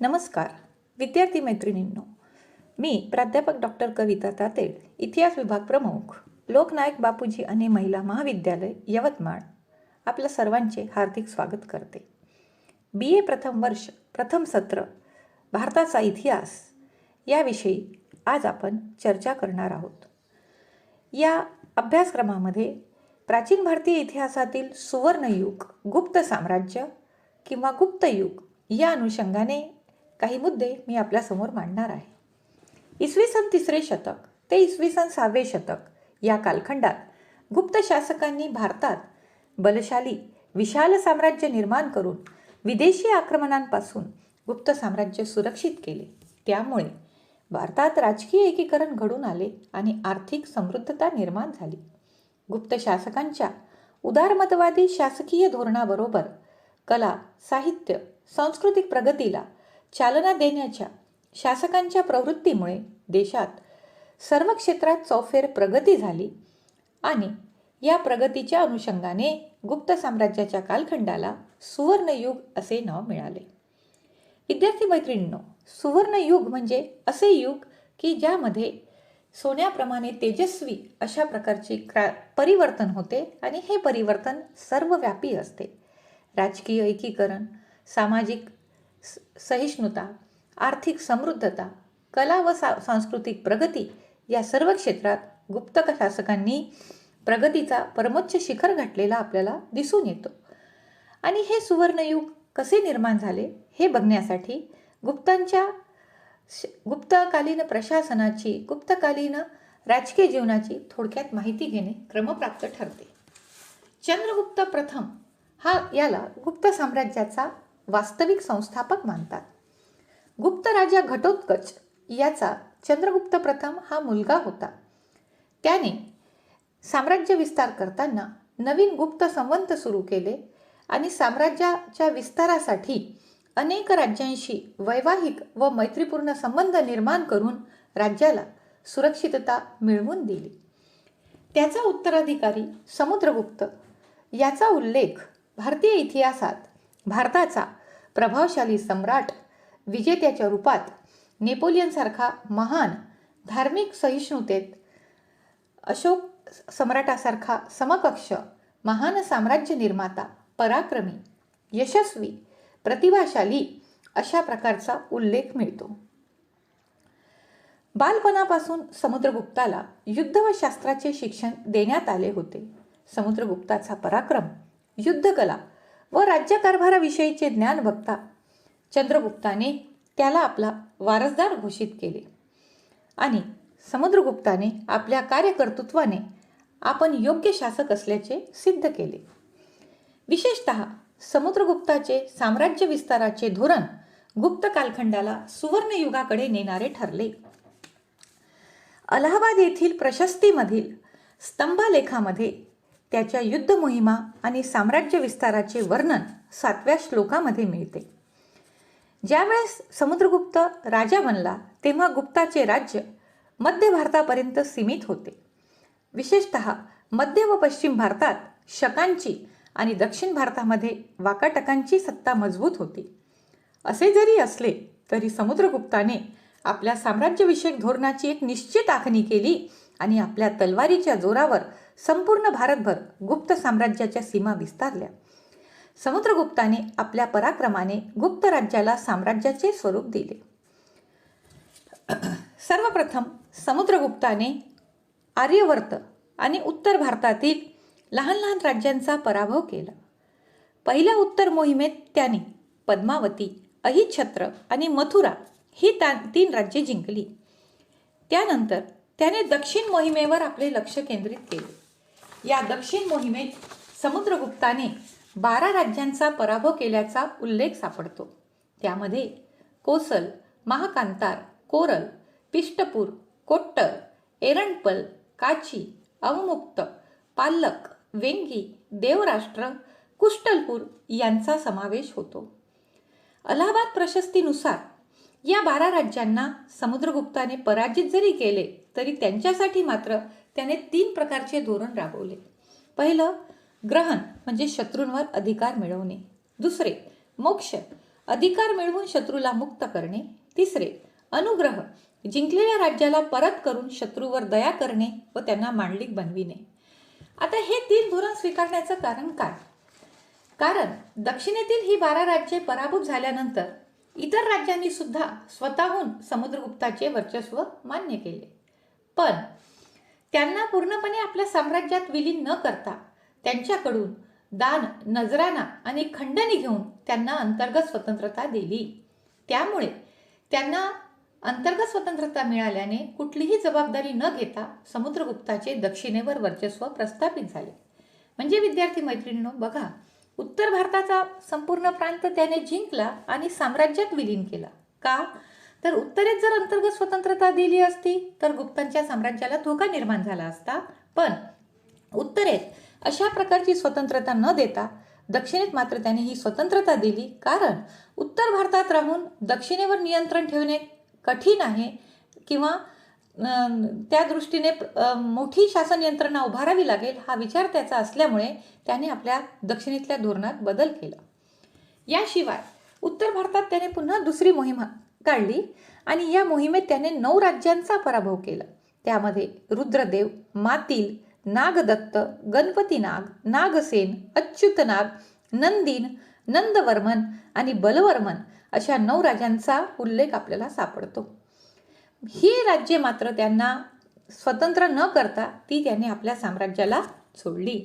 नमस्कार विद्यार्थी मैत्रिणींनो, मी प्राध्यापक डॉक्टर कविता तातेड, इतिहास विभाग प्रमुख, लोकनायक बापूजी आणि महिला महाविद्यालय यवतमाळ, आपल्या सर्वांचे हार्दिक स्वागत करते. BA प्रथम वर्ष प्रथम सत्र भारताचा इतिहास याविषयी आज आपण चर्चा करणार आहोत. या अभ्यासक्रमामध्ये प्राचीन भारतीय इतिहासातील सुवर्णयुग, गुप्त साम्राज्य किंवा गुप्त युग या अनुषंगाने काही मुद्दे मी आपल्यासमोर मांडणार आहे. इसवी सन 3रे शतक ते इसवी सन 6वे शतक या कालखंडात गुप्त शासकांनी भारतात बलशाली विशाल साम्राज्य निर्माण करून विदेशी आक्रमणांपासून गुप्त साम्राज्य सुरक्षित केले. त्यामुळे भारतात राजकीय एकीकरण घडून आले आणि आर्थिक समृद्धता निर्माण झाली. गुप्त शासकांच्या उदारमतवादी शासकीय धोरणाबरोबर कला, साहित्य, सांस्कृतिक प्रगतीला चालना देण्याच्या शासकांच्या प्रवृत्तीमुळे देशात सर्व क्षेत्रात चौफेर प्रगती झाली आणि या प्रगतीच्या अनुषंगाने गुप्त साम्राज्याच्या कालखंडाला सुवर्णयुग असे नाव मिळाले. विद्यार्थी मैत्रिणींनो, सुवर्णयुग म्हणजे असे युग की ज्यामध्ये सोन्याप्रमाणे तेजस्वी अशा प्रकारचे परिवर्तन होते आणि हे परिवर्तन सर्वव्यापी असते. राजकीय एकीकरण, सामाजिक सहिष्णुता, आर्थिक समृद्धता, कला व सांस्कृतिक प्रगती या सर्व क्षेत्रात गुप्त शासकांनी प्रगतीचा परमोच्च शिखर गाठलेला आपल्याला दिसून येतो. आणि हे सुवर्णयुग कसे निर्माण झाले हे बघण्यासाठी गुप्तकालीन प्रशासनाची, गुप्तकालीन राजकीय जीवनाची थोडक्यात माहिती घेणे क्रमप्राप्त ठरते. चंद्रगुप्त प्रथम याला गुप्त साम्राज्याचा वास्तविक संस्थापक मानतात. गुप्त राजा घटोत्कच याचा चंद्रगुप्त प्रथम हा मुलगा होता. त्याने साम्राज्य विस्तार करताना नवीन गुप्त संवंत सुरू केले आणि साम्राज्याच्या विस्तारासाठी अनेक राज्यांशी वैवाहिक व मैत्रीपूर्ण संबंध निर्माण करून राज्याला सुरक्षितता मिळवून दिली. त्याचा उत्तराधिकारी समुद्रगुप्त याचा उल्लेख भारतीय इतिहासात भारताचा प्रभावशाली सम्राट, विजेत्याच्या रूपात नेपोलियनसारखा महान, धार्मिक सहिष्णुतेत अशोक सम्राटासारखा समकक्ष महान साम्राज्य निर्माता, पराक्रमी, यशस्वी, प्रतिभाशाली अशा प्रकारचा उल्लेख मिळतो. बालपणापासून समुद्रगुप्ताला युद्ध व शास्त्राचे शिक्षण देण्यात आले होते. समुद्रगुप्ताचा पराक्रम, युद्धकला व राज्यकारभाराविषयीचे ज्ञान बघता चंद्रगुप्ताने त्याला आपला वारसदार घोषित केले आणि समुद्रगुप्ताने आपल्या कार्यकर्तृत्वाने आपण योग्य शासक असल्याचे सिद्ध केले. विशेषतः समुद्रगुप्ताचे साम्राज्य विस्ताराचे धोरण गुप्त कालखंडाला सुवर्णयुगाकडे नेणारे ठरले. अलाहाबाद येथील प्रशस्तीमधील स्तंभालेखामध्ये त्याच्या युद्ध मोहिमा आणि साम्राज्य विस्ताराचे वर्णन 7व्या श्लोकामध्ये मिळते. ज्यावेळेस समुद्रगुप्त राजा बनला तेव्हा गुप्ताचे राज्य मध्य भारतापर्यंत सीमित होते. विशेषतः मध्य व पश्चिम भारतात शकांची आणि दक्षिण भारतामध्ये वाकाटकांची सत्ता मजबूत होती. असे जरी असले तरी समुद्रगुप्ताने आपल्या साम्राज्यविषयक धोरणाची एक निश्चित आखणी केली आणि आपल्या तलवारीच्या जोरावर संपूर्ण भारतभर गुप्त साम्राज्याच्या सीमा विस्तारल्या. समुद्रगुप्ताने आपल्या पराक्रमाने गुप्त राज्याला साम्राज्याचे स्वरूप दिले. सर्वप्रथम समुद्रगुप्ताने आर्यवर्त आणि उत्तर भारतातील लहान लहान राज्यांचा पराभव केला. पहिल्या उत्तर मोहिमेत त्याने पद्मावती, अहिच्छत्र आणि मथुरा ही 3 राज्ये जिंकली. त्यानंतर त्याने दक्षिण मोहिमेवर आपले लक्ष केंद्रित केले. या दक्षिण मोहिमेत समुद्रगुप्ताने 12 राज्यांचा पराभव केल्याचा उल्लेख सापडतो. त्यामध्ये कोसल, महाकांतार, कोरल, पिष्टपूर, कोट्टर, एरणपल, काची, अवमुक्त, पाल्लक, वेंगी, देवराष्ट्र, कुष्टलपूर यांचा समावेश होतो. अलाहाबाद प्रशस्तीनुसार या 12 राज्यांना समुद्रगुप्ताने पराजित जरी केले तरी त्यांच्यासाठी मात्र त्याने 3 प्रकारचे धोरण राबवले. पहिलं, ग्रहण म्हणजे शत्रूंवर अधिकार मिळवणे. दुसरे, मोक्ष अधिकार मिळवून शत्रूला मुक्त करणे. तिसरे, अनुग्रह, जिंकलेल्या राज्याला परत करून शत्रूवर दया करणे व त्यांना मांडलिक बनविणे. आता हे 3 धोरण स्वीकारण्याचं कारण काय? कारण दक्षिणेतील ही 12 राज्ये पराभूत झाल्यानंतर इतर राज्यांनी सुद्धा स्वतःहून समुद्रगुप्ताचे वर्चस्व मान्य केले. पण त्यांना पूर्णपणे आपल्या साम्राज्यात विलीन न करता त्यांच्याकडून दान, नजराना आणि खंडणी घेऊन त्यांना अंतर्गत स्वतंत्रता दिली. त्यामुळे त्यांना अंतर्गत स्वतंत्रता मिळाल्याने कुठलीही जबाबदारी न घेता समुद्रगुप्ताचे दक्षिणेवर वर्चस्व प्रस्थापित झाले. म्हणजे विद्यार्थी मैत्रिणींनो, बघा, उत्तर भारताचा संपूर्ण प्रांत त्याने जिंकला आणि साम्राज्यात विलीन केला. का? तर उत्तरेत जर अंतर्गत स्वतंत्रता दिली असती तर गुप्तांच्या साम्राज्याला धोका निर्माण झाला असता. पण उत्तरेत अशा प्रकारची स्वतंत्रता न देता दक्षिणेत मात्र त्याने ही स्वतंत्रता दिली. कारण उत्तर भारतात राहून दक्षिणेवर नियंत्रण ठेवणे कठीण आहे किंवा त्या दृष्टीने मोठी शासन यंत्रणा उभारावी लागेल हा विचार त्याचा असल्यामुळे त्याने आपल्या दक्षिणेतल्या धोरणात बदल केला. याशिवाय उत्तर भारतात त्याने पुन्हा दुसरी मोहीम काढली आणि या मोहिमेत त्याने 9 राज्यांचा पराभव केला. त्यामध्ये रुद्रदेव, मातील, नागदत्त, गणपतीनाग, नागसेन, अच्युतनाग, नंदीन, नंदवर्मन आणि बलवर्मन अशा 9 राजांचा उल्लेख आपल्याला सापडतो. ही राज्ये मात्र त्यांना स्वतंत्र न करता ती त्याने आपल्या साम्राज्याला सोडली.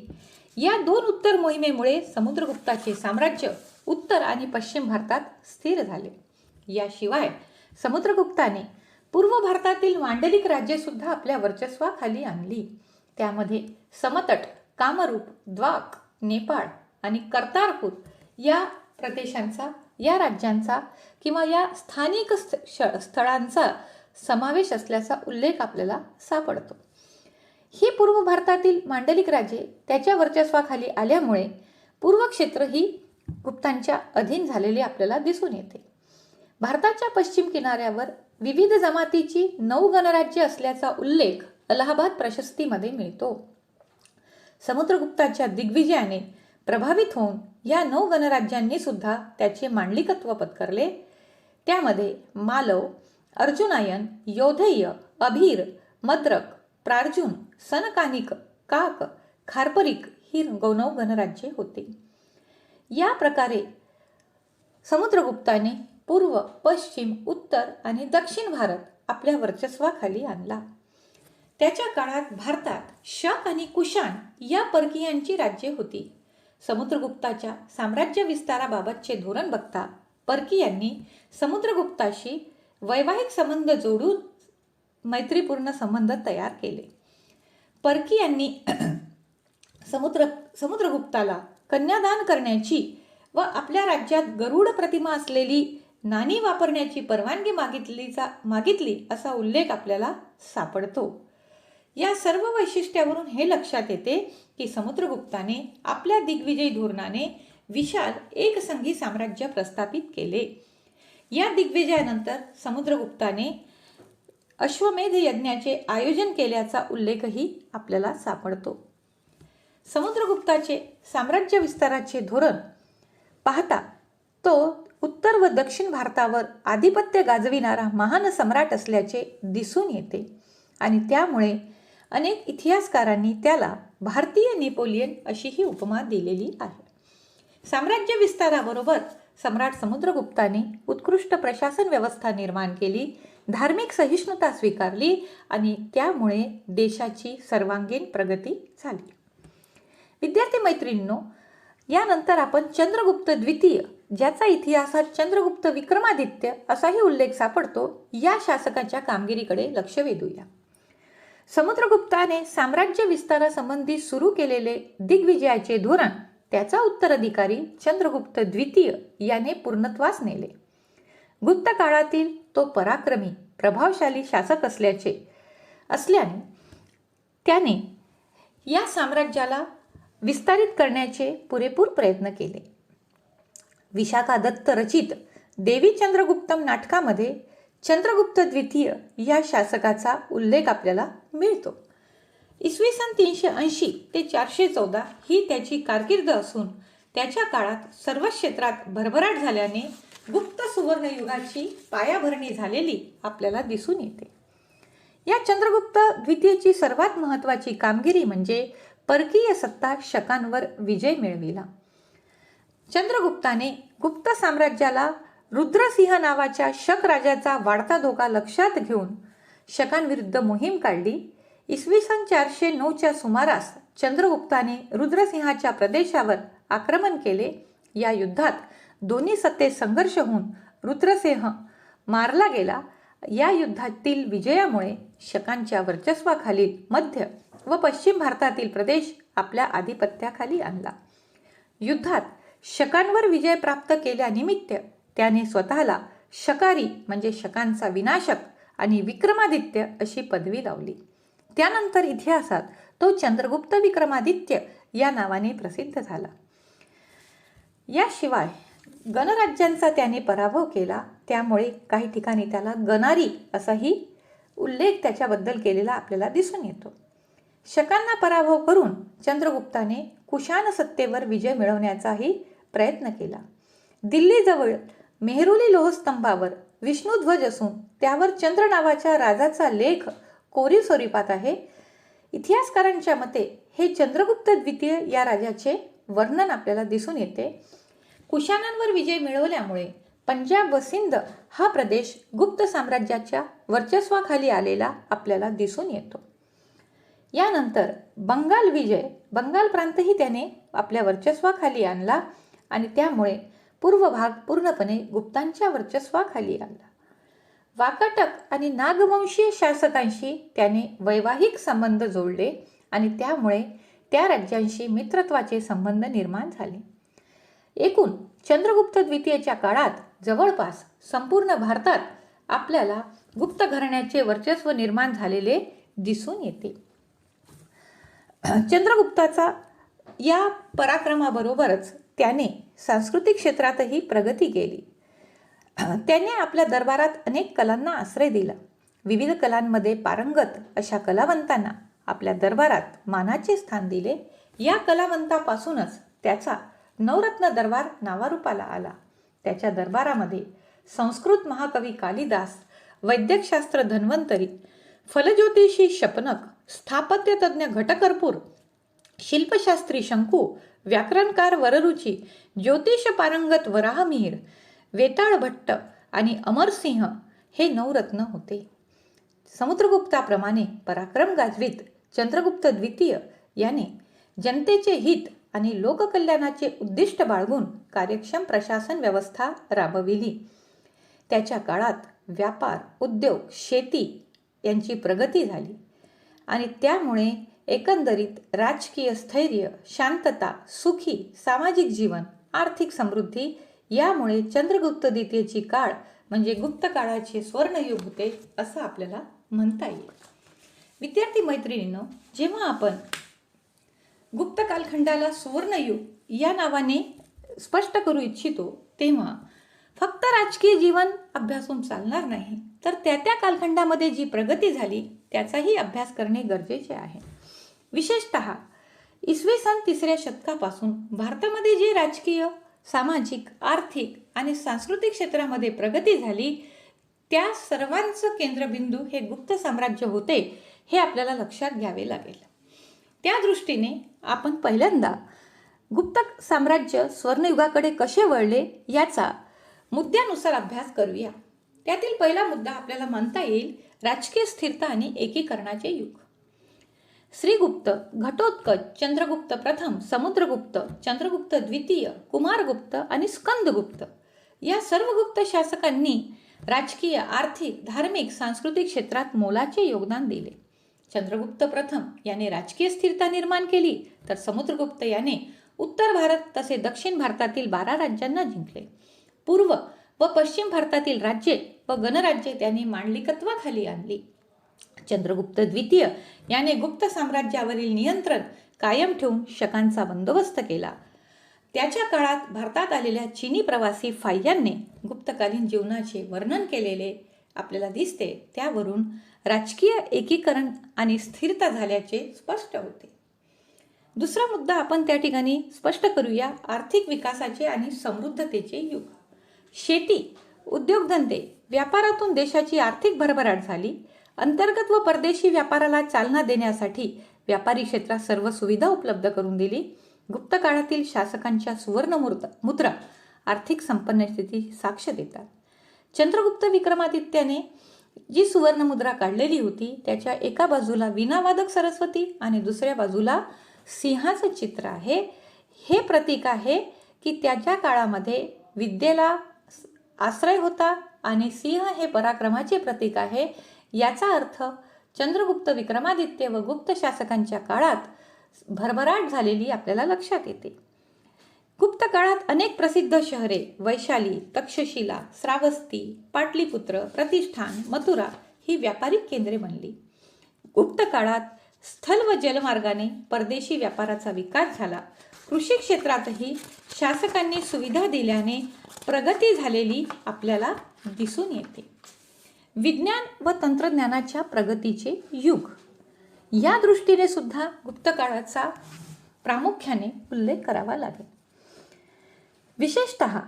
या 2 उत्तर मोहिमेमुळे समुद्रगुप्ताचे साम्राज्य उत्तर आणि पश्चिम भारतात स्थिर झाले. याशिवाय समुद्रगुप्ताने पूर्व भारतातील मांडलिक राज्ये सुद्धा आपल्या वर्चस्वाखाली आणली. त्यामध्ये समतट, कामरूप, द्वाक, नेपाळ आणि कर्तारपूर या प्रदेशांचा, या राज्यांचा किंवा या स्थानिक स्थळांचा समावेश असल्याचा उल्लेख आपल्याला सापडतो. ही पूर्व भारतातील मांडलिक राज्ये त्याच्या वर्चस्वाखाली आल्यामुळे पूर्व क्षेत्र ही गुप्तांच्या अधीन झालेली आपल्याला दिसून येते. भारताच्या पश्चिम किनाऱ्यावर विविध जमातीची 9 गणराज्ये असल्याचा उल्लेख अलाहाबाद प्रशस्तीमध्ये मिळतो. समुद्रगुप्ताच्या दिग्विजयाने प्रभावित होऊन या 9 गणराज्यांनी सुद्धा त्याचे मांडलिकत्व पत्करले. त्यामध्ये मालव, अर्जुनायन, योधेय, अभीर, मद्रक, प्रार्जुन, सनकानिक, काक, खारपरिक ही 9 गणराज्ये होती. या प्रकारे समुद्रगुप्ताने पूर्व, पश्चिम, उत्तर आणि दक्षिण भारत आपल्या वर्चस्वाखाली आणला. त्याच्या काळात भारतात शक आणि कुशाण या परकीयांची राज्ये होती. समुद्रगुप्ताच्या साम्राज्य विस्ताराबाबतचे धोरण बघता परकीयांनी समुद्रगुप्ताशी वैवाहिक संबंध जोडून मैत्रीपूर्ण संबंध तयार केले. परकीयांनी समुद्रगुप्ताला कन्यादान करण्याची व आपल्या राज्यात गरुड प्रतिमा असलेली नाणी वापरण्याची परवानगी मागितली असा उल्लेख आपल्याला सापडतो. या सर्व वैशिष्ट्यावरून हे लक्षात येते की समुद्रगुप्ताने आपल्या दिग्विजयी धोरणाने विशाल एकसंघी साम्राज्य प्रस्थापित केले. या दिग्विजयानंतर समुद्रगुप्ताने अश्वमेध यज्ञाचे आयोजन केल्याचा उल्लेखही आपल्याला सापडतो. समुद्रगुप्ताचे साम्राज्य विस्ताराचे धोरण पाहता तो उत्तर व दक्षिण भारतावर आधिपत्य गाजविणारा महान सम्राट असल्याचे दिसून येते आणि त्यामुळे अनेक इतिहासकारांनी त्याला भारतीय नेपोलियन अशी ही उपमा दिलेली आहे. साम्राज्य विस्ताराबरोबर सम्राट समुद्रगुप्ताने उत्कृष्ट प्रशासन व्यवस्था निर्माण केली, धार्मिक सहिष्णुता स्वीकारली आणि त्यामुळे देशाची सर्वांगीण प्रगती झाली. विद्यार्थी मैत्रिणींनो, यानंतर आपण चंद्रगुप्त द्वितीय, ज्याचा इतिहासात चंद्रगुप्त विक्रमादित्य असाही उल्लेख सापडतो, या शासकाच्या कामगिरीकडे लक्ष वेधूया. समुद्रगुप्ताने साम्राज्य विस्तारासंबंधी सुरू केलेले दिग्विजयाचे धोरण त्याचा उत्तराधिकारी चंद्रगुप्त द्वितीय याने पूर्णत्वास नेले. गुप्त काळातील तो पराक्रमी, प्रभावशाली शासक असल्याने त्याने या साम्राज्याला विस्तारित करण्याचे पुरेपूर प्रयत्न केले. विशाखा दत्त रचित देवी चंद्रगुप्तम नाटकामध्ये चंद्रगुप्त द्वितीय या शासकाचा उल्लेख आपल्याला मिळतो. इसवी सन 380 ते 414 ही त्याची कारकीर्द असून त्याच्या काळात सर्व क्षेत्रात भरभराट झाल्याने गुप्त सुवर्णयुगाची पायाभरणी झालेली आपल्याला दिसून येते. या चंद्रगुप्त द्वितीयची सर्वात महत्त्वाची कामगिरी म्हणजे परकीय सत्ता शकांवर विजय मिळविला. चंद्रगुप्ताने गुप्त साम्राज्याला रुद्रसिंह नावाच्या शक राजाचा वाढता धोका लक्षात घेऊन शकांविरुद्ध मोहीम काढली. इसवी सन 409च्या सुमारास चंद्रगुप्ताने रुद्रसिंहाच्या प्रदेशावर आक्रमण केले. या युद्धात दोन्ही सत्तेत संघर्ष होऊन रुद्रसिंह मारला गेला. या युद्धातील विजयामुळे शकांच्या वर्चस्वाखालील मध्य व पश्चिम भारतातील प्रदेश आपल्या आधिपत्याखाली आणला. युद्धात शकांवर विजय प्राप्त केल्यानिमित्त त्याने स्वतःला शकारी म्हणजे शकांचा विनाशक आणि विक्रमादित्य अशी पदवी लावली. त्यानंतर इतिहासात तो चंद्रगुप्त विक्रमादित्य या नावाने प्रसिद्ध झाला. याशिवाय गणराज्यांचा त्याने पराभव केला. त्यामुळे काही ठिकाणी त्याला गणारी असाही उल्लेख त्याच्याबद्दल केलेला आपल्याला दिसून येतो. शकांना पराभव करून चंद्रगुप्ताने कुशाण सत्तेवर विजय मिळवण्याचाही प्रयत्न केला. दिल्लीजवळ मेहरुली लोहस्तंभावर विष्णुध्वज असून त्यावर चंद्र नावाच्या राजाचा लेख कोरीव स्वरूपात आहे. इतिहासकारांच्या मते हे चंद्रगुप्त द्वितीय या राजाचे वर्णन आपल्याला दिसून येते. कुशाणांवर विजय मिळवल्यामुळे पंजाब व सिंध हा प्रदेश गुप्त साम्राज्याच्या वर्चस्वाखाली आलेला आपल्याला दिसून येतो. यानंतर बंगाल प्रांतही त्याने आपल्या वर्चस्वाखाली आणला आणि त्यामुळे पूर्व भाग पूर्णपणे गुप्तांच्या वर्चस्वाखाली आला. वाकाटक आणि नागवंशीय शासकांशी त्याने वैवाहिक संबंध जोडले आणि त्यामुळे त्या राज्यांशी मित्रत्वाचे संबंध निर्माण झाले. एकूण चंद्रगुप्त द्वितीयच्या काळात जवळपास संपूर्ण भारतात आपल्याला गुप्त घराण्याचे वर्चस्व निर्माण झालेले दिसून येते. चंद्रगुप्ताचा या पराक्रमाबरोबरच त्याने सांस्कृतिक क्षेत्रातही प्रगती केली. त्याने आपल्या दरबारात अनेक कलांना आश्रय दिला. विविध कलांमध्ये पारंगत अशा कलावंतांना आपल्या दरबारात मानाचे स्थान दिले. या कलावंतापासूनच त्याचा नवरत्न दरबार नावारूपाला आला. त्याच्या दरबारामध्ये संस्कृत महाकवी कालिदास, वैद्यकशास्त्र धन्वंतरी, फलज्योतिषी शपनक, स्थापत्यतज्ञ घटकर्पूर, शिल्पशास्त्री शंकू, व्याकरणकार वररुची, ज्योतिष पारंगत वराहमिहिर, वेताळ भट्ट आणि अमरसिंह हे नवरत्न होते. समुद्रगुप्ताप्रमाणे पराक्रम गाजवीत चंद्रगुप्त द्वितीय याने जनतेचे हित आणि लोककल्याणाचे उद्दिष्ट बाळगून कार्यक्षम प्रशासन व्यवस्था राबविली. त्याच्या काळात व्यापार, उद्योग, शेती यांची प्रगती झाली आणि त्यामुळे एकंदरीत राजकीय स्थैर्य, शांतता, सुखी सामाजिक जीवन, आर्थिक समृद्धी यामुळे चंद्रगुप्त द्वितीयची काळ म्हणजे गुप्त काळाचे स्वर्णयुग होते असं आपल्याला म्हणता येईल. विद्यार्थी मैत्रिणींनो, जेव्हा आपण गुप्त कालखंडाला सुवर्णयुग या नावाने स्पष्ट करू इच्छितो तेव्हा फक्त राजकीय जीवन अभ्यासून चालणार नाही, तर त्या कालखंडामध्ये जी प्रगती झाली त्याचाही अभ्यास करणे गरजेचे आहे. विशेषतः इसवी सन 3ऱ्या शतकापासून भारतामध्ये जे राजकीय, सामाजिक, आर्थिक आणि सांस्कृतिक क्षेत्रामध्ये प्रगती झाली त्या सर्वांचं केंद्रबिंदू हे गुप्त साम्राज्य होते हे आपल्याला लक्षात घ्यावे लागेल. त्या दृष्टीने आपण पहिल्यांदा गुप्त साम्राज्य स्वर्णयुगाकडे कसे वळले याचा मुद्द्यानुसार अभ्यास करूया. त्यातील पहिला मुद्दा आपल्याला म्हणता येईल राजकीय स्थिरता आणि एकीकरणाचे युग. श्रीगुप्त, घटोत्कच, चंद्रगुप्त प्रथम, समुद्रगुप्त, चंद्रगुप्त द्वितीय, कुमारगुप्त आणि स्कंदगुप्त या सर्व गुप्त शासकांनी राजकीय, आर्थिक, धार्मिक, सांस्कृतिक क्षेत्रात मोलाचे योगदान दिले. चंद्रगुप्त प्रथम याने राजकीय स्थिरता निर्माण केली, तर समुद्रगुप्त याने उत्तर भारत तसे दक्षिण भारतातील 12 राज्यांना जिंकले. पूर्व व पश्चिम भारतातील राज्ये व गणराज्ये त्यांनी मांडलिकत्वाखाली आणली. चंद्रगुप्त द्वितीय याने गुप्त साम्राज्यावरील नियंत्रण कायम ठेवून शकांचा बंदोबस्त केला. त्याच्या काळात भारतात आलेल्या चीनी प्रवासी फाह्यांनी गुप्तकालीन जीवनाचे वर्णन केलेले आपल्याला दिसते. त्यावरून राजकीय एकीकरण आणि स्थिरता झाल्याचे स्पष्ट होते. दुसरा मुद्दा आपण त्या ठिकाणी स्पष्ट करूया आर्थिक विकासाचे आणि समृद्धतेचे युग. शेती, उद्योगधंदे, व्यापारातून देशाची आर्थिक भरभराट झाली. अंतर्गत व परदेशी व्यापाराला चालना देण्यासाठी व्यापारी क्षेत्रात सर्व सुविधा उपलब्ध करून दिली. गुप्त काळातील शासकांच्या सुवर्ण मुद्रा आर्थिक संपन्न स्थिती साक्ष देतात. चंद्रगुप्त विक्रमादित्याने जी सुवर्ण मुद्रा काढलेली होती त्याच्या एका बाजूला वीणावादक सरस्वती आणि दुसऱ्या बाजूला सिंहाचं चित्र आहे. हे प्रतीक आहे की त्याच्या काळामध्ये विद्येला आश्रय होता आणि सिंह हे पराक्रमाचे प्रतीक आहे. याचा अर्थ चंद्रगुप्त विक्रमादित्य व गुप्त शासकांच्या काळात भरभराट झालेली आपल्याला लक्षात येते. गुप्त काळात अनेक प्रसिद्ध शहरे वैशाली, तक्षशिला, श्रावस्ती, पाटलीपुत्र, प्रतिष्ठान, मथुरा ही व्यापारिक केंद्रे बनली. गुप्त काळात स्थल व जलमार्गाने परदेशी व्यापाराचा विकास झाला. कृषी क्षेत्रातही शासकांनी सुविधा दिल्याने प्रगती झालेली आपल्याला दिसून येते. विज्ञान व तंत्रज्ञानाच्या प्रगतीचे युग, या दृष्टीने सुद्धा गुप्त काळाचा प्रामुख्याने उल्लेख करावा लागेल. विशेषतः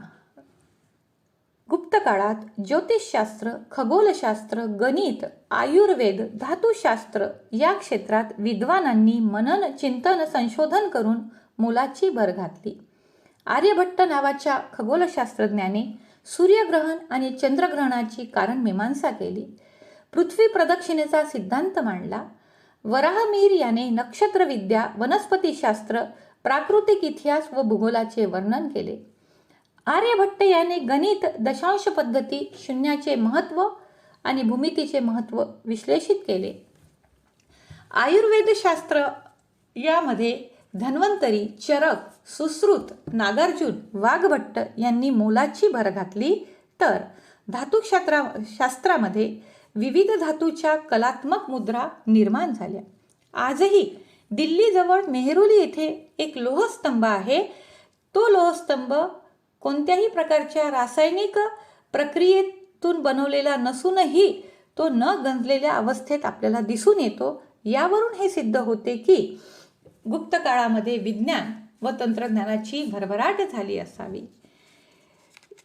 गुप्त काळात ज्योतिषशास्त्र, खगोलशास्त्र, गणित, आयुर्वेद, धातुशास्त्र या क्षेत्रात विद्वानांनी मनन, चिंतन, संशोधन करून मोलाची भर घातली. आर्यभट्ट नावाच्या खगोलशास्त्रज्ञाने सूर्यग्रहण आणि चंद्रग्रहणाची कारणमीमांसा केली. पृथ्वी प्रदक्षिणेचा सिद्धांत मांडला. वराहमिहिर याने नक्षत्रविद्या, वनस्पतीशास्त्र, प्राकृतिक इतिहास व भूगोलाचे वर्णन केले. आर्यभट्ट याने गणित, दशांश पद्धती, शून्याचे महत्त्व आणि भूमितीचे महत्त्व विश्लेषित केले. आयुर्वेदशास्त्र यामध्ये धन्वंतरी, चरक, सुश्रुत, नागार्जुन, वाघभट्ट यांनी मोलाची भर घातली. तर धातुशास्त्रामध्ये विविध धातूच्या कलात्मक मुद्रा निर्माण झाल्या. आजही दिल्लीजवळ मेहरुली येथे एक लोहस्तंभ आहे. तो लोहस्तंभ कोणत्याही प्रकारच्या रासायनिक प्रक्रियेतून बनवलेला नसूनही तो न गंजलेल्या अवस्थेत आपल्याला दिसून येतो. यावरून हे सिद्ध होते की गुप्त काळामध्ये विज्ञान व तंत्रज्ञानाची भरभराट झाली असावी.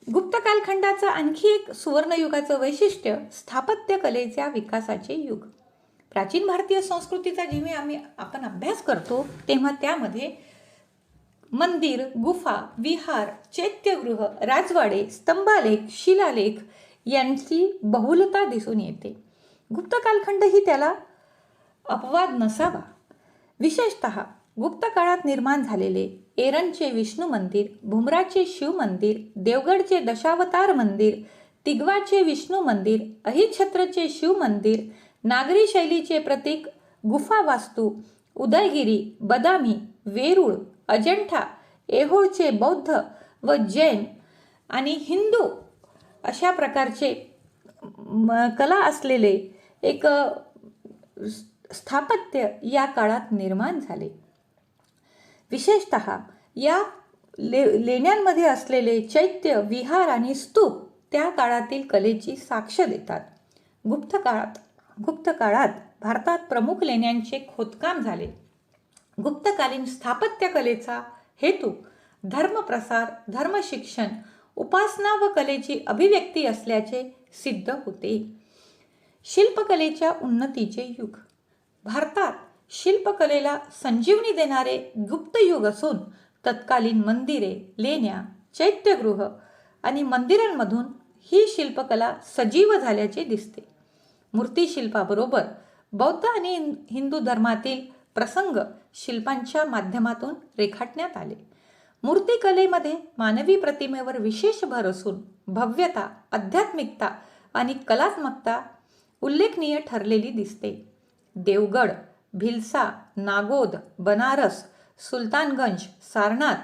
गुप्त कालखंडाचं आणखी एक सुवर्णयुगाचं वैशिष्ट्य स्थापत्य कलेच्या विकासाचे युग. प्राचीन भारतीय संस्कृतीचा जेव्हा आपण अभ्यास करतो तेव्हा त्यामध्ये मंदिर, गुफा, विहार, चैत्यगृह, राजवाडे, स्तंभालेख, शिलालेख यांची बहुलता दिसून येते. गुप्त कालखंड ही त्याला अपवाद नसावा. विशेषतः गुप्त काळात निर्माण झालेले एरनचे विष्णू मंदिर, भुमराचे शिव मंदिर, देवगडचे दशावतार मंदिर, तिगवाचे विष्णू मंदिर, अहिच्छत्रचे शिव मंदिर, नागरी शैलीचे प्रतीक गुफा वास्तू, उदयगिरी, बदामी, वेरूळ, अजंठा, ऐहोळचे बौद्ध व जैन आणि हिंदू अशा प्रकारचे कला असलेले एक स्थापत्य या काळात निर्माण झाले. विशेषतः या लेण्यांमध्ये असलेले चैत्य, विहार आणि स्तूप त्या काळातील कलेची साक्ष देतात. गुप्त काळात भारतात प्रमुख लेण्यांचे खोदकाम झाले. गुप्तकालीन स्थापत्य कलेचा हेतू धर्मप्रसार, धर्मशिक्षण, उपासना व कलेची अभिव्यक्ती असल्याचे सिद्ध होते. शिल्पकलेच्या उन्नतीचे युग, भारतात शिल्पकलेला संजीवनी देणारे गुप्त युग असून तत्कालीन मंदिरे, लेण्या, चैत्यगृह आणि मंदिरांमधून ही शिल्पकला सजीव झाल्याचे दिसते. मूर्तिशिल्पाबरोबर बौद्ध आणि हिंदू धर्मातील प्रसंग शिल्पांच्या माध्यमातून रेखाटण्यात आले. मूर्तिकलेमध्ये मानवी प्रतिमेवर विशेष भर असून भव्यता, आध्यात्मिकता आणि कलात्मकता उल्लेखनीय ठरलेली दिसते. देवगड, भिलसा, नागोद, बनारस, सुलतानगंज, सारनाथ,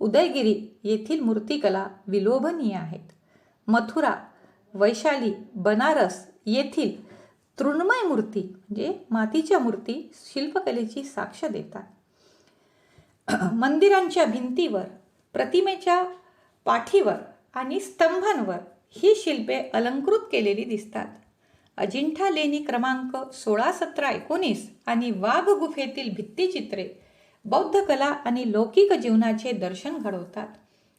उदयगिरी येथील मूर्तिकला विलोभनीय आहेत. मथुरा, वैशाली, बनारस येथील तृणमय मूर्ती म्हणजे मातीच्या मूर्ती शिल्पकलेची साक्ष देतात. मंदिरांच्या भिंतीवर, प्रतिमेच्या पाठीवर आणि स्तंभांवर ही शिल्पे अलंकृत केलेली दिसतात. अजिंठा लेणी क्रमांक 16, 17, 19 आणि वाघ गुफेतील भित्तिचित्रे बौद्ध कला आणि लौकिक जीवनाचे दर्शन घडवतात.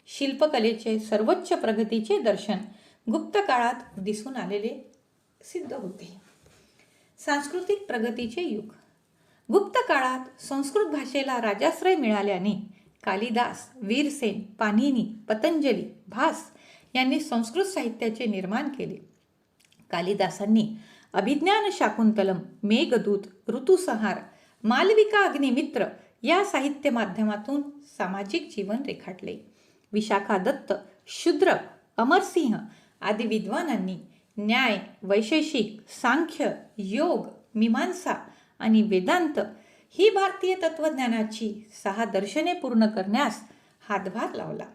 शिल्पकलेचे सर्वोच्च प्रगतीचे दर्शन गुप्त काळात दिसून आलेले सिद्ध होते. सांस्कृतिक प्रगतीचे युग. गुप्त काळात संस्कृत भाषेला राजाश्रय मिळाल्याने कालिदास, वीरसेन, पाणिनी, पतंजली, भास यांनी संस्कृत साहित्याचे निर्माण केले. कालिदासांनी अभिज्ञान शाकुंतलम, मेघदूत, ऋतुसंहार, मालविका अग्निमित्र या साहित्य माध्यमातून सामाजिक जीवन रेखाटले. विशाखा दत्त, शूद्र, अमरसिंह आदी विद्वानांनी न्याय, वैशेषिक, सांख्य, योग, मीमांसा आणि वेदांत ही भारतीय तत्वज्ञानाची 6 दर्शने पूर्ण करण्यास हातभार लावला.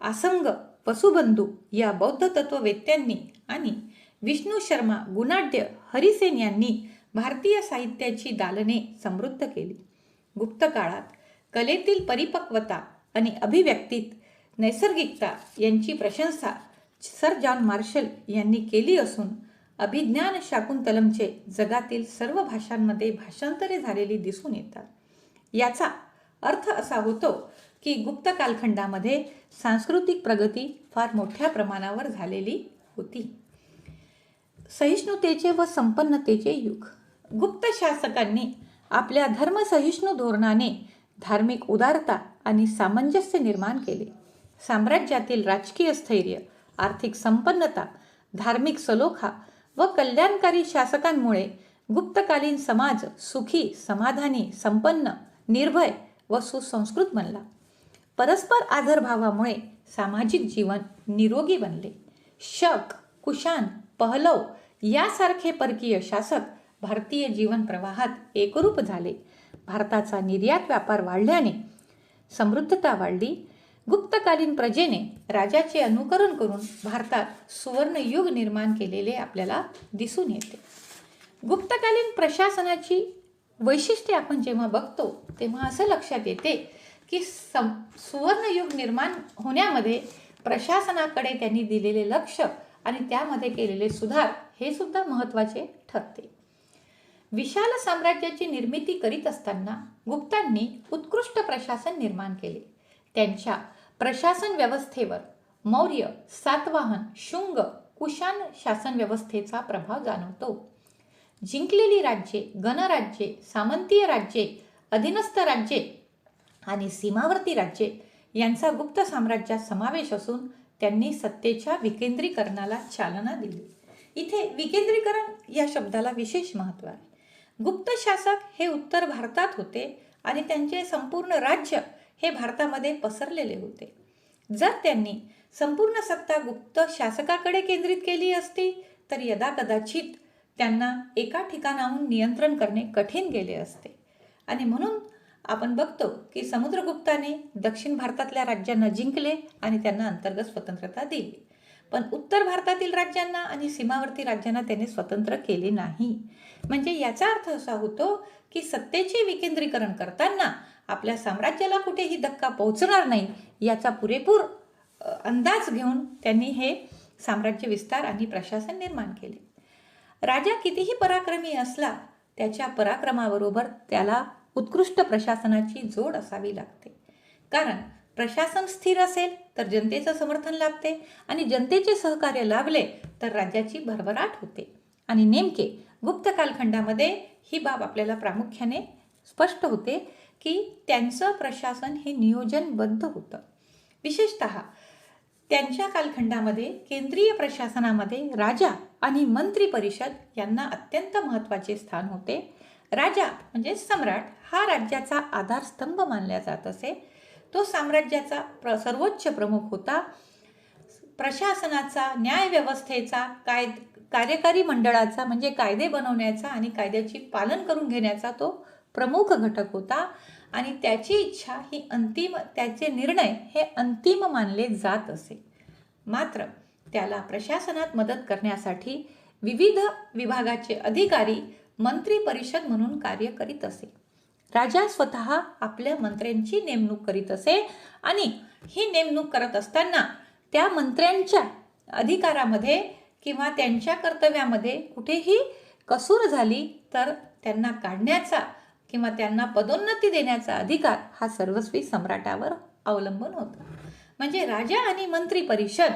आसंग, वसुबंधू या बौद्ध तत्ववेत्यांनी आणि विष्णू शर्मा, गुणाढ्य, हरिसेन यांनी भारतीय साहित्याची दालने समृद्ध केली. गुप्त काळात कलेतील परिपक्वता आणि अभिव्यक्तीत नैसर्गिकता यांची प्रशंसा सर जॉन मार्शल यांनी केली असून अभिज्ञान शाकुंतलमचे जगातील सर्व भाषांमध्ये भाषांतरे झालेली दिसून येतात. याचा अर्थ असा होतो की गुप्त कालखंडामध्ये सांस्कृतिक प्रगती फार मोठ्या प्रमाणावर झालेली होती. सहिष्णुतेचे व संपन्नतेचे युग. गुप्त शासकांनी आपल्या धर्मसहिष्णू धोरणाने धार्मिक उदारता आणि सामंजस्य निर्माण केले. साम्राज्यातील राजकीय स्थैर्य, आर्थिक संपन्नता, धार्मिक सलोखा व कल्याणकारी शासकांमुळे गुप्तकालीन समाज सुखी, समाधानी, संपन्न, निर्भय व सुसंस्कृत बनला. परस्पर आदरभावामुळे सामाजिक जीवन निरोगी बनले. शक, कुशाण, पहलव यासारखे परकीय शासक भारतीय जीवन प्रवाहात एकरूप झाले. भारताचा निर्यात व्यापार वाढल्याने समृद्धता वाढली. गुप्तकालीन प्रजेने राजाचे अनुकरण करून भारतात सुवर्ण युग निर्माण केलेले आपल्याला दिसून येते. गुप्तकालीन प्रशासनाची वैशिष्ट्ये आपण जेव्हा बघतो तेव्हा असं लक्षात येते की सुवर्ण युग निर्माण होण्यामध्ये प्रशासनाकडे त्यांनी दिलेले लक्ष आणि त्यामध्ये केलेले सुधार हे सुद्धा महत्त्वाचे ठरते. विशाल साम्राज्याची निर्मिती करीत असताना गुप्तांनी उत्कृष्ट प्रशासन निर्माण केले. त्यांच्या प्रशासन व्यवस्थेवर मौर्य, सातवाहन, शुंग, कुशाण शासन व्यवस्थेचा प्रभाव जाणवतो. जिंकलेली राज्ये, गणराज्ये, सामंतीय राज्ये, अधीनस्थ राज्ये आणि सीमावर्ती राज्ये यांचा गुप्त साम्राज्यात समावेश असून त्यांनी सत्तेच्या विकेंद्रीकरणाला चालना दिली. इथे विकेंद्रीकरण या शब्दाला विशेष महत्त्व आहे. गुप्त शासक हे उत्तर भारतात होते आणि त्यांचे संपूर्ण राज्य हे भारतामध्ये पसरलेले होते. जर त्यांनी संपूर्ण सत्ता गुप्त शासकाकडे केंद्रित केली असती तर यदाकदाचित त्यांना एका ठिकाणाहून नियंत्रण करणे कठीण गेले असते. आणि म्हणून आपण बघतो की समुद्रगुप्ताने दक्षिण भारतातल्या राज्यांना जिंकले आणि त्यांना अंतर्गत स्वतंत्रता दिली, पण उत्तर भारतातील राज्यांना आणि सीमावर्ती राज्यांना त्याने स्वतंत्र केले नाही. म्हणजे याचा अर्थ असा होतो की सत्तेचे विकेंद्रीकरण करताना आपल्या साम्राज्याला कुठेही धक्का पोहोचणार नाही याचा पुरेपूर अंदाज घेऊन त्यांनी हे साम्राज्य विस्तार आणि प्रशासन निर्माण केले. राजा कितीही पराक्रमी असला त्याच्या पराक्रमाबरोबर त्याला उत्कृष्ट प्रशासनाची जोड असावी लागते. कारण प्रशासन स्थिर असेल तर जनतेचं समर्थन लाभते आणि जनतेचे सहकार्य लाभले तर राज्याची भरभराट होते. आणि नेमके गुप्त कालखंडामध्ये ही बाब आपल्याला प्रामुख्याने स्पष्ट होते की त्यांचं प्रशासन हे नियोजनबद्ध होतं. विशेषतः त्यांच्या कालखंडामध्ये केंद्रीय प्रशासनामध्ये राजा आणि मंत्री परिषद यांना अत्यंत महत्त्वाचे स्थान होते. राजा म्हणजे सम्राट हा राज्याचा आधारस्तंभ मानला जात असे. तो साम्राज्याचा सर्वोच्च प्रमुख होता. प्रशासनाचा, न्यायव्यवस्थेचा, कार्यकारी मंडळाचा म्हणजे कायदे बनवण्याचा आणि कायद्याची पालन करून घेण्याचा तो प्रमुख घटक होता आणि त्याची इच्छा ही अंतिम, त्याचे निर्णय हे अंतिम मानले जात असे. मात्र त्याला प्रशासनात मदत करण्यासाठी विविध विभागाचे अधिकारी मंत्री परिषद म्हणून कार्य करीत असे. राजा स्वतः आपल्या मंत्र्यांची नेमणूक करीत असे आणि ही नेमणूक करत असताना त्या मंत्र्यांच्या अधिकारामध्ये किंवा त्यांच्या कर्तव्यामध्ये कुठेही कसूर झाली तर त्यांना काढण्याचा किंवा त्यांना पदोन्नती देण्याचा अधिकार हा सर्वस्वी सम्राटावर अवलंबून होता. म्हणजे राजा आणि मंत्री परिषद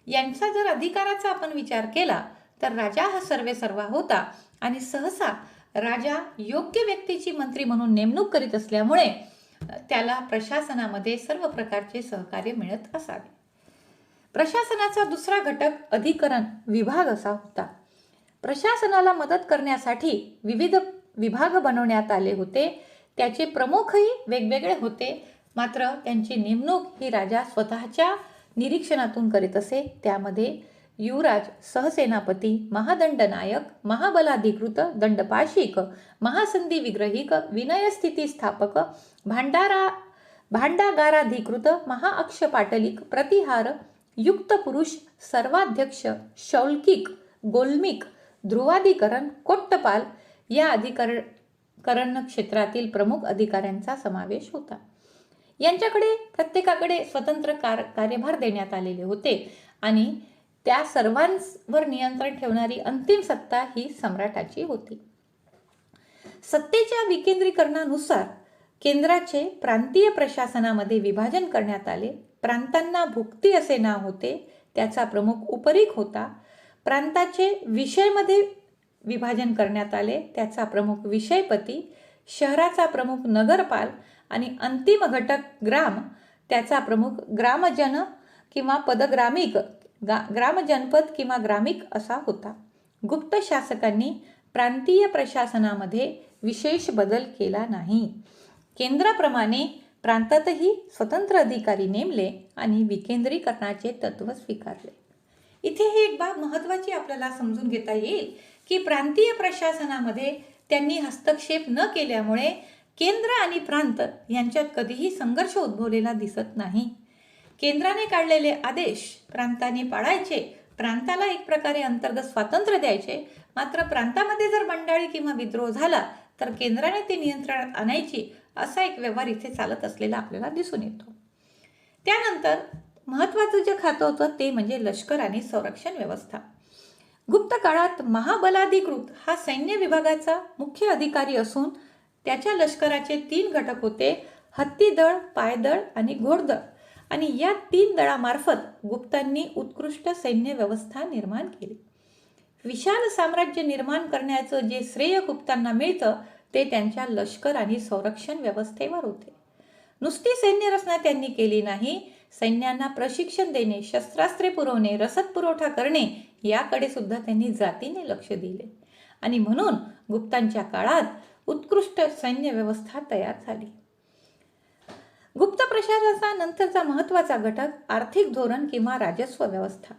यांचा जर अधिकाराचा आपण विचार केला तर राजा हा सर्वेसर्वा होता आणि सहसा राजा योग्य व्यक्तीची मंत्री म्हणून नेमणूक करीत असल्यामुळे त्याला प्रशासनामध्ये सर्व प्रकारचे सहकार्य मिळत असावे. प्रशासनाचा दुसरा घटक अधिकरण विभाग असा होता. प्रशासनाला मदत करण्यासाठी विविध विभाग बनवण्यात आले होते. त्याचे प्रमुखही वेगवेगळे होते, मात्र त्यांची नेमणूक ही राजा स्वतःच्या निरीक्षणातून करीत असे. त्यामध्ये युवराज, सहसेनापती, महादंडनायक, महाबलाधिकृत, दंडपाशिक, महासंधी विग्रहिक, विनयस्थिती स्थापक, भांडागाराधिकृत, महाअक्षपाटलिक, प्रतिहार, युक्त पुरुष, सर्वाध्यक्ष, शौल्किक, गोलमिक, ध्रुवाधिकरण, कोट्टपाल या अधिकरण क्षेत्रातील प्रमुख अधिकाऱ्यांचा समावेश होता. यांच्याकडे प्रत्येकाकडे स्वतंत्र कार्यभार देण्यात आलेले होते आणि त्या सर्वांवर नियंत्रण ठेवणारी अंतिम सत्ता ही सम्राटाची होती. सत्तेच्या विकेंद्रीकरणानुसार केंद्राचे प्रांतीय प्रशासनामध्ये विभाजन करण्यात आले. प्रांतांना भुक्ती असे नाव होते. त्याचा प्रमुख उपरीक होता. प्रांताचे विषयमध्ये विभाजन करण्यात आले. त्याचा प्रमुख विषयपती, शहराचा प्रमुख नगरपाल आणि अंतिम घटक ग्राम, त्याचा प्रमुख ग्रामजन किंवा पदग्रामिक, ग्रामजनपद किंवा ग्रामिक असा होता. गुप्त शासकांनी प्रांतीय प्रशासनामध्ये विशेष बदल केला नाही. केंद्राप्रमाणे प्रांतातही स्वतंत्र अधिकारी नेमले आणि विकेंद्रीकरणाचे तत्व स्वीकारले. इथे ही एक बाब महत्त्वाची आपल्याला समजून घेता येईल की प्रांतीय प्रशासनामध्ये त्यांनी हस्तक्षेप न केल्यामुळे केंद्र आणि प्रांत यांच्यात कधीही संघर्ष उद्भवलेला दिसत नाही. केंद्राने काढलेले आदेश प्रांताने पाळायचे, प्रांताला एक प्रकारे अंतर्गत स्वातंत्र्य द्यायचे. मात्र प्रांतामध्ये जर बंडाळी किंवा विद्रोह झाला तर केंद्राने ते नियंत्रणात आणायची, असा एक व्यवहार इथे चालत असलेला आपल्याला दिसून येतो. त्यानंतर महत्त्वाचं जे खातं होतं ते म्हणजे लष्कर आणि संरक्षण व्यवस्था. गुप्त काळात महाबलाधिकृत हा सैन्य विभागाचा मुख्य अधिकारी असून त्याच्या लष्कराचे 3 घटक होते: हत्तीदळ, पायदळ आणि घोडदळ. आणि या 3 दळामार्फत गुप्तांनी उत्कृष्ट सैन्य व्यवस्था निर्माण केली. विशाल साम्राज्य निर्माण करण्याचं जे श्रेय गुप्तांना मिळतं ते त्यांच्या लष्कर आणि संरक्षण व्यवस्थेवर होते. नुसती सैन्य रचना त्यांनी केली नाही, सैन्यांना प्रशिक्षण देणे, शस्त्रास्त्रे पुरवणे, रसद पुरवठा करणे याकडे सुद्धा त्यांनी जातीने लक्ष दिले आणि म्हणून गुप्तांच्या काळात उत्कृष्ट सैन्य व्यवस्था तयार झाली. गुप्त प्रशासनाचा नंतरचा महत्त्वाचा घटक आर्थिक धोरण किंवा राजस्व व्यवस्था.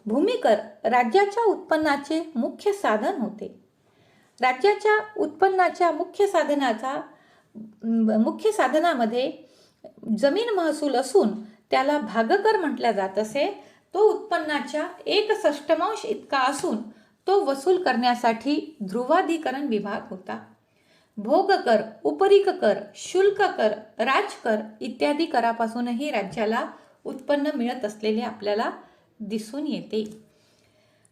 भूमिकर राज्याच्या उत्पन्नाचे मुख्य साधन होते. राज्याच्या उत्पन्नाच्या मुख्य साधनामध्ये जमीन महसूल असून त्याला भागकर म्हटल्या जात असे. तो उत्पन्नाच्या 1/6 इतका असून तो वसूल करण्यासाठी ध्रुवाधिकरण विभाग होता. भोगकर, उपरीक कर, शुल्क कर, राजकर इत्यादी करापासूनही राज्याला उत्पन्न मिळत असलेले आपल्याला दिसून येते.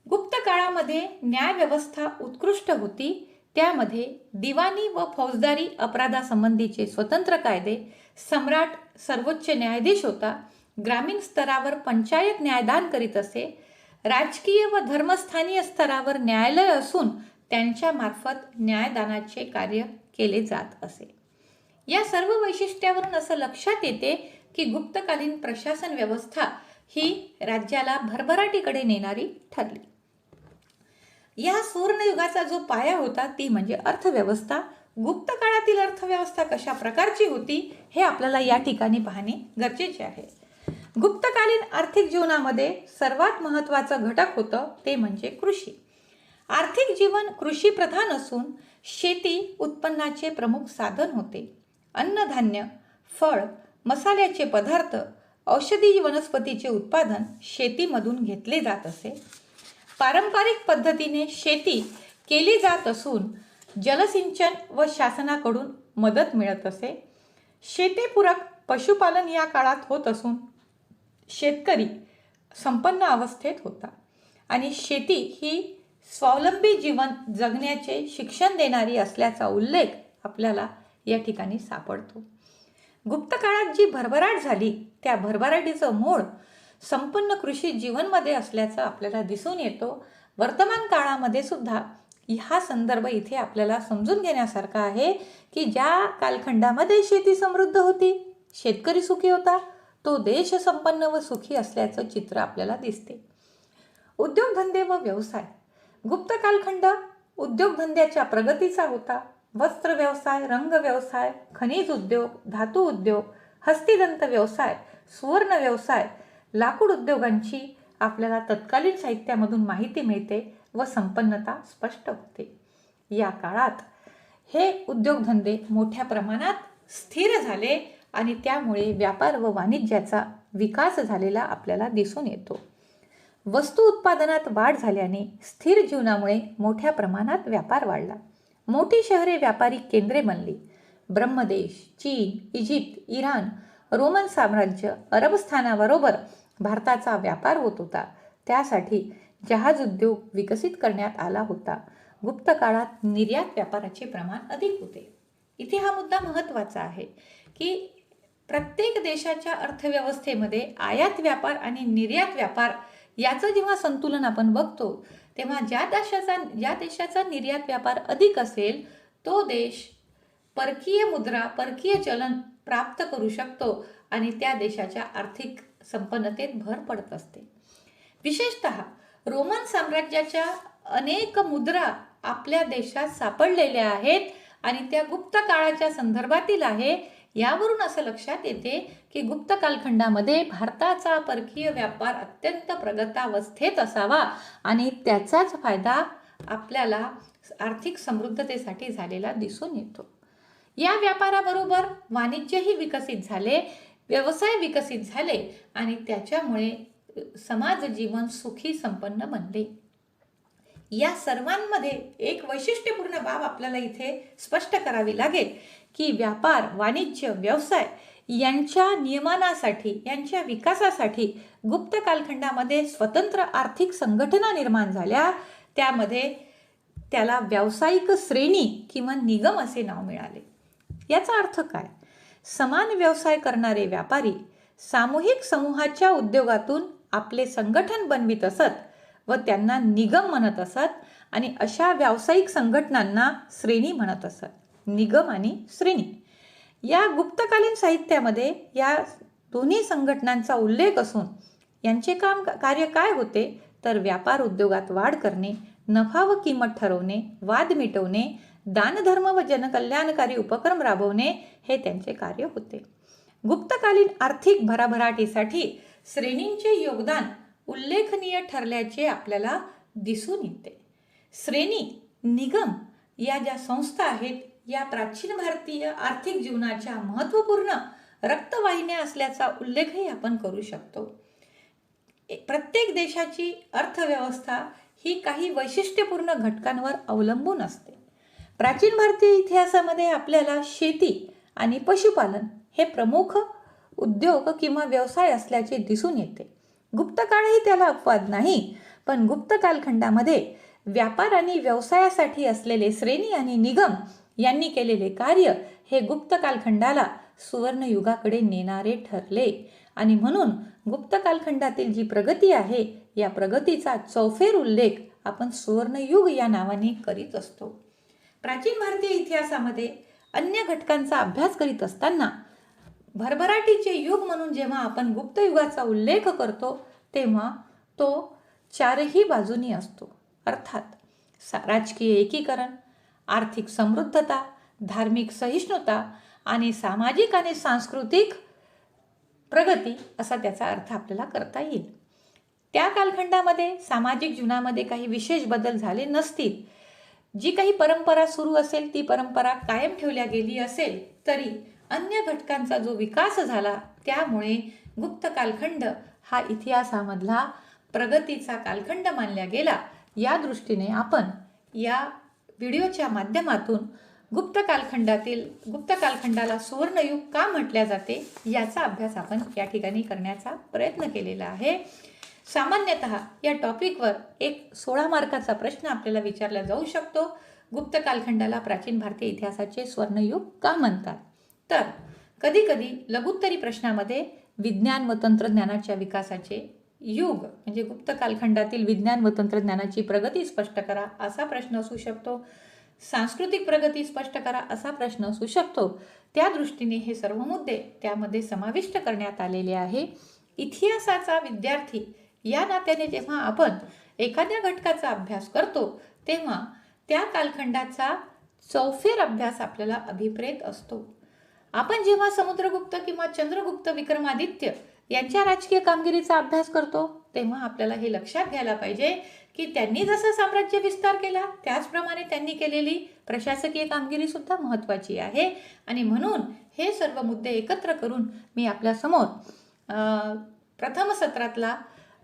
गुप्त काळामध्ये न्यायव्यवस्था उत्कृष्ट होती. त्यामध्ये दिवाणी व फौजदारी अपराधासंबंधीचे स्वतंत्र कायदे, सम्राट सर्वोच्च न्यायाधीश होता, ग्रामीण स्तरावर पंचायत न्यायदान करीत असे, राजकीय व धर्मस्थानीय स्तरावर न्यायालय असून त्यांच्या मार्फत न्यायदानाचे कार्य केले जात असे. या सर्व वैशिष्ट्यावरून असं लक्षात येते की गुप्तकालीन प्रशासन व्यवस्था ही राज्याला भरभराटीकडे नेणारी ठरली. या सुवर्णयुगाचा जो पाया होता ती म्हणजे अर्थव्यवस्था. गुप्त काळातील अर्थव्यवस्था कशा प्रकारची होती हे आपल्याला या ठिकाणी पाहणे गरजेचे आहे. गुप्तकालीन आर्थिक जीवनामध्ये सर्वात महत्त्वाचं घटक होतं ते म्हणजे कृषी. आर्थिक जीवन कृषी प्रधान असून शेती उत्पन्नाचे प्रमुख साधन होते. अन्नधान्य, फळ, मसाल्याचे पदार्थ, औषधी वनस्पतीचे उत्पादन शेतीमधून घेतले जात असे. पारंपरिक पद्धतीने शेती केली जात असून जलसिंचन व शासनाकडून मदत मिळत असे. शेतीपूरक पशुपालन या काळात होत असून शेतकरी संपन्न अवस्थेत होता आणि शेती ही स्वावलंबी जीवन जगण्याचे शिक्षण देणारी असल्याचा उल्लेख आपल्याला या ठिकाणी सापडतो. गुप्त काळात जी भरभराट झाली त्या भरभराटीचं मूळ संपन्न कृषी जीवनमध्ये असल्याचं आपल्याला दिसून येतो. वर्तमान काळामध्ये सुद्धा हा संदर्भ इथे आपल्याला समजून घेण्यासारखा आहे की ज्या कालखंडामध्ये शेती समृद्ध होती, शेतकरी सुखी होता, तो देश संपन्न व सुखी असल्याचं चित्र आपल्याला दिसते. उद्योगधंदे व व्यवसाय. गुप्त कालखंड उद्योगधंद्याच्या प्रगतीचा होता. वस्त्र व्यवसाय, रंग व्यवसाय, खनिज उद्योग, धातू उद्योग, हस्तिदंत व्यवसाय, सुवर्ण व्यवसाय, लाकूड उद्योगांची आपल्याला तत्कालीन साहित्यामधून माहिती मिळते व संपन्नता स्पष्ट होते. या काळात हे उद्योगधंदे मोठ्या प्रमाणात स्थिर झाले आणि त्यामुळे व्यापार व वाणिज्याचा विकास झालेला आपल्याला दिसून येतो. वस्तू उत्पादनात वाढ झाल्याने स्थिर जीवनामुळे मोठ्या प्रमाणात व्यापार वाढला. मोठी शहरे व्यापारी केंद्रे बनली. ब्रह्मदेश, चीन, इजिप्त, इराण, रोमन साम्राज्य, अरबस्थानाबरोबर भारताचा व्यापार होत होता. त्यासाठी जहाज उद्योग विकसित करण्यात आला होता. गुप्त काळात निर्यात व्यापाराचे प्रमाण अधिक होते. इथे हा मुद्दा महत्त्वाचा आहे की प्रत्येक देशाच्या अर्थव्यवस्थेमध्ये आयात व्यापार आणि निर्यात व्यापार याचं जेव्हा संतुलन आपण बघतो तेव्हा ज्या देशाचा निर्यात व्यापार अधिक असेल तो देश परकीय मुद्रा, परकीय चलन प्राप्त करू शकतो आणि त्या देशाच्या आर्थिक संपन्नतेत भर पडत असते. विशेषतः रोमन साम्राज्याच्या अनेक मुद्रा आपल्या देशात सापडलेल्या आहेत आणि त्या गुप्त काळाच्या संदर्भातील आहे. यावरून असं लक्षात येते की गुप्त कालखंडामध्ये भारताचा परकीय व्यापार अत्यंत प्रगतावस्थेत असावा आणि त्याचाच फायदा आपल्याला आर्थिक समृद्धतेसाठी झालेला दिसून येतो. या व्यापाराबरोबर वाणिज्यही विकसित झाले, व्यवसाय विकसित झाले आणि त्याच्यामुळे समाज जीवन सुखी संपन्न बनले. या सर्वांमध्ये एक वैशिष्ट्यपूर्ण बाब आपल्याला इथे स्पष्ट करावी लागेल की व्यापार, वाणिज्य, व्यवसाय यांच्या नियमनासाठी, यांच्या विकासासाठी गुप्त कालखंडामध्ये स्वतंत्र आर्थिक संघटना निर्माण झाल्या. त्यामध्ये त्याला व्यावसायिक श्रेणी किंवा निगम असे नाव मिळाले. याचा अर्थ काय? समान व्यवसाय करणारे व्यापारी सामूहिक समूहाच्या उद्योगातून आपले संघटन बनवित असत व त्यांना निगम म्हणत असत आणि अशा व्यावसायिक संघटनांना श्रेणी म्हणत असत. निगम आणि श्रेणी या गुप्तकालीन साहित्यामध्ये या दोन्ही संघटनांचा उल्लेख असून यांचे कार्य काय होते तर व्यापार उद्योगात वाढ करणे, नफा व किंमत ठरवणे, वाद मिटवणे, दानधर्म व जनकल्याणकारी उपक्रम राबवणे हे त्यांचे कार्य होते. गुप्तकालीन आर्थिक भराभराटीसाठी श्रेणींचे योगदान उल्लेखनीय ठरल्याचे आपल्याला दिसून येते. श्रेणी, निगम या ज्या संस्था आहेत या प्राचीन भारतीय आर्थिक जीवनाच्या महत्त्वपूर्ण रक्तवाहिन्या असल्याचा उल्लेखही आपण करू शकतो. प्रत्येक देशाची अर्थव्यवस्था ही काही वैशिष्ट्यपूर्ण घटकांवर अवलंबून असते. प्राचीन भारतीय इतिहासामध्ये आपल्याला शेती आणि पशुपालन हे प्रमुख उद्योग किंवा व्यवसाय असल्याचे दिसून येते. गुप्त काळही त्याला अपवाद नाही, पण गुप्त कालखंडामध्ये व्यापार आणि व्यवसायासाठी असलेले श्रेणी आणि निगम यांनी केलेले कार्य हे गुप्त कालखंडाला सुवर्णयुगाकडे नेणारे ठरले आणि म्हणून गुप्त कालखंडातील जी प्रगती आहे या प्रगतीचा चौफेर उल्लेख आपण सुवर्णयुग या नावाने करीत असतो. प्राचीन भारतीय इतिहासामध्ये अन्य घटकांचा अभ्यास करीत असताना भरभराटीचे युग म्हणून जेव्हा आपण गुप्त युगाचा उल्लेख करतो तेव्हा तो चारही बाजूनी असतो. अर्थात राजकीय एकीकरण, आर्थिक समृद्धता, धार्मिक सहिष्णुता आणि सामाजिक आणि सांस्कृतिक प्रगती असा त्याचा अर्थ आपल्याला करता येईल. त्या कालखंडामध्ये सामाजिक जीवनामध्ये काही विशेष बदल झाले नसतील, जी काही परंपरा सुरू असेल ती परंपरा कायम ठेवल्या गेली असेल तरी अन्य घटकांचा जो विकास झाला त्यामुळे गुप्त कालखंड हा इतिहासामधला प्रगतीचा कालखंड मानला गेला. या दृष्टीने आपण या व्हिडिओच्या माध्यमातून गुप्त कालखंडाला सुवर्णयुग का म्हटल्या जाते याचा अभ्यास आपण या ठिकाणी करण्याचा प्रयत्न केलेला आहे. सामान्यतः या टॉपिकवर एक 16 मार्काचा प्रश्न आपल्याला विचारला जाऊ शकतो. गुप्त कालखंडाला प्राचीन भारतीय इतिहासाचे स्वर्णयुग का म्हणतात? तर कधीकधी लघुत्तरी प्रश्नामध्ये विज्ञान व तंत्रज्ञानाच्या विकासाचे युग म्हणजे गुप्त कालखंडातील विज्ञान व तंत्रज्ञानाची प्रगती स्पष्ट करा असा प्रश्न असू शकतो. सांस्कृतिक प्रगती स्पष्ट करा असा प्रश्न असू शकतो. त्या दृष्टीने हे सर्व मुद्दे त्यामध्ये समाविष्ट करण्यात आलेले आहे. इतिहासाचा विद्यार्थी या नात्याने जेव्हा आपण एखाद्या घटकाचा अभ्यास करतो तेव्हा त्या कालखंडाचा चौफेर अभ्यास आपल्याला अभिप्रेत असतो. आपण जेव्हा समुद्रगुप्त किंवा चंद्रगुप्त विक्रमादित्य यांच्या राजकीय कामगिरीचा अभ्यास करतो तेव्हा आपल्याला हे लक्षात घ्यायला पाहिजे की त्यांनी जसं साम्राज्य विस्तार केला त्याचप्रमाणे त्यांनी केलेली प्रशासकीय कामगिरी सुद्धा महत्त्वाची आहे. आणि म्हणून हे सर्व मुद्दे एकत्र करून मी आपल्यासमोर प्रथम सत्रातला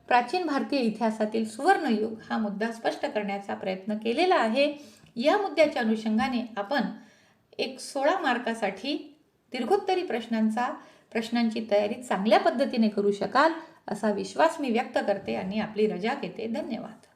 प्राचीन भारतीय इतिहासातील सुवर्णयुग हा मुद्दा स्पष्ट करण्याचा प्रयत्न केलेला आहे. या मुद्द्याच्या अनुषंगाने आपण एक 16 मार्कासाठी दीर्घोत्तरी प्रश्नांची तयारी चांगल्या पद्धतीने करू शकाल असा विश्वास मी व्यक्त करते आणि आपली रजा घेते. धन्यवाद.